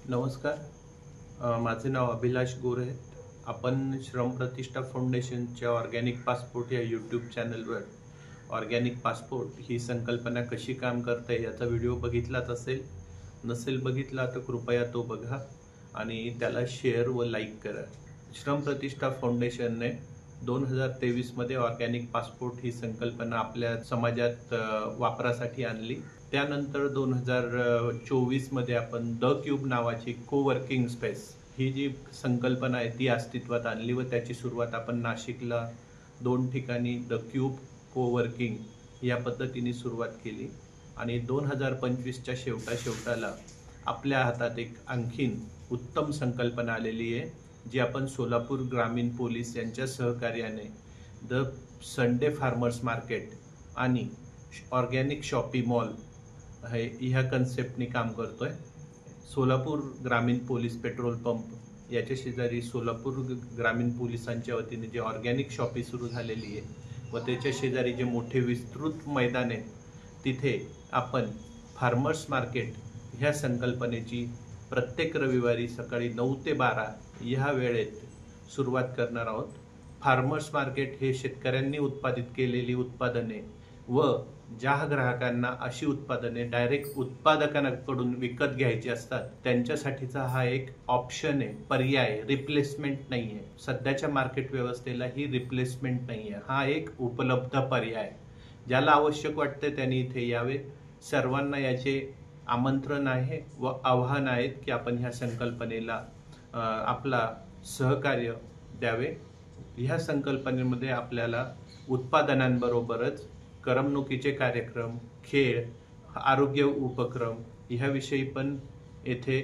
नमस्कार. माझे नाव अभिलाष गोरे. आपण श्रम प्रतिष्ठा फाउंडेशनच्या ऑर्गॅनिक पासपोर्ट या यूट्यूब चॅनलवर ऑर्गॅनिक पासपोर्ट ही संकल्पना कशी काम करते याचा व्हिडिओ बघितलाच असेल. नसेल बघितला तर कृपया तो बघा आणि त्याला शेअर व लाईक करा. श्रम प्रतिष्ठा फाउंडेशनने 2023 मध्ये ऑर्गॅनिक पासपोर्ट ही संकल्पना आपल्या समाजात वापरासाठी आणली. त्यानंतर 2024 मध्ये आपण द क्यूब नावाची कोवर्किंग स्पेस ही जी संकल्पना आहे ती अस्तित्वात आणली व त्याची सुरुवात आपण नाशिकला 2 ठिकाणी द क्यूब कोवर्किंग या पद्धतीने सुरुवात केली आणि 2025च्या शेवटाला आपल्या हातात एक आणखीन उत्तम संकल्पना आलेली आहे, जी आपण सोलापूर ग्रामीण पोलीस यांच्या सहकार्याने द संडे फार्मर्स मार्केट आणि ऑर्गॅनिक शॉपी मॉल ह्या कन्सेप्टनी काम करतोय. सोलापूर ग्रामीण पोलीस पेट्रोल पंप याच्या शेजारी सोलापूर ग्रामीण पोलिसांच्या वतीने जे ऑर्गॅनिक शॉपी सुरू झालेली आहे व त्याच्या शेजारी जे मोठे विस्तृत मैदान आहे तिथे आपण फार्मर्स मार्केट ह्या संकल्पनेची प्रत्येक रविवारी सकाळी 9 ते 12 ह्या वेळेत सुरुवात करणार आहोत. फार्मर्स मार्केट हे शेतकऱ्यांनी उत्पादित केलेली उत्पादने व ज्या ग्राहकांना अशी उत्पादने डायरेक्ट उत्पादकांकडून विकत घ्यायची असतात त्यांच्यासाठीचा हा एक ऑप्शन आहे, पर्याय, रिप्लेसमेंट नाही आहे. सध्याच्या मार्केट व्यवस्थेला ही रिप्लेसमेंट नाही आहे, हा एक उपलब्ध पर्याय. ज्याला आवश्यक वाटते त्यांनी इथे यावे. सर्वांना याचे आमंत्रण आहे व आव्हान आहे की आपण ह्या संकल्पनेला आपला सहकार्य द्यावे. ह्या संकल्पनेमध्ये आपल्याला उत्पादनांबरोबरच करमणुकीचे कार्यक्रम, खेळ, आरोग्य उपक्रम ह्याविषयी पण येथे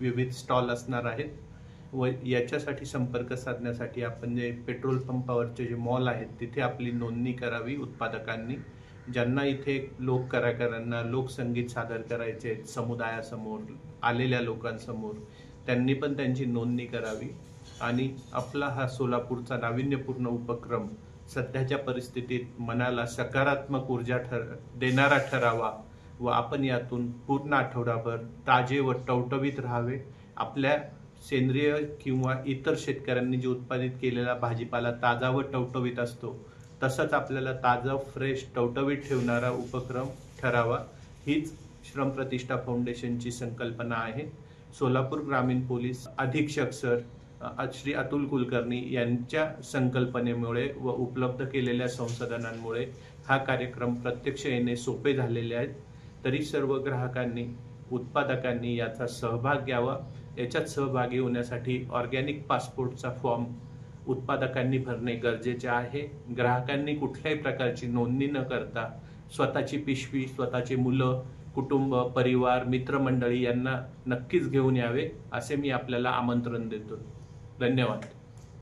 विविध स्टॉल असणार आहेत व याच्यासाठी संपर्क साधण्यासाठी आपण जे पेट्रोल पंपावरचे जे मॉल आहेत तिथे आपली नोंदणी करावी उत्पादकांनी. ज्यांना इथे लोक कलाकारांना लोकसंगीत सादर करायचे समुदायासमोर आलेल्या लोकांसमोर त्यांनी पण त्यांची नोंदणी करावी आणि आपला हा सोलापूरचा नाविन्यपूर्ण उपक्रम सध्याच्या परिस्थितीत मनाला सकारात्मक ऊर्जा देणारा ठरावा व आपण यातून पूर्ण आठवडाभर ताजे व टवटवीत राहावे. आपल्या सेंद्रिय किंवा इतर शेतकऱ्यांनी जे उत्पादित केलेला भाजीपाला ताजा व टवटवीत असतो तसंच आपल्याला ताजा, फ्रेश, टवटवीत ठेवणारा उपक्रम ठरावा. हीच श्रम प्रतिष्ठा फाउंडेशनची संकल्पना आहे. सोलापूर ग्रामीण पोलीस अधीक्षक सर श्री अतुल कुलकर्णी यांच्या संकल्पनेमुळे व उपलब्ध केलेल्या संसाधनांमुळे हा कार्यक्रम प्रत्यक्ष येणे सोपे झालेले आहेत. तरी सर्व ग्राहकांनी, उत्पादकांनी याचा सहभाग घ्यावा. याच्यात सहभागी होण्यासाठी ऑर्गॅनिक पासपोर्टचा फॉर्म उत्पादकांनी भरणे गरजेचे आहे. ग्राहकांनी कुठल्याही प्रकारची नोंदणी न करता स्वतःची पिशवी, स्वतःची मुलं, कुटुंब, परिवार, मित्रमंडळी यांना नक्कीच घेऊन यावे असे मी आपल्याला आमंत्रण देतो. धन्यवाद.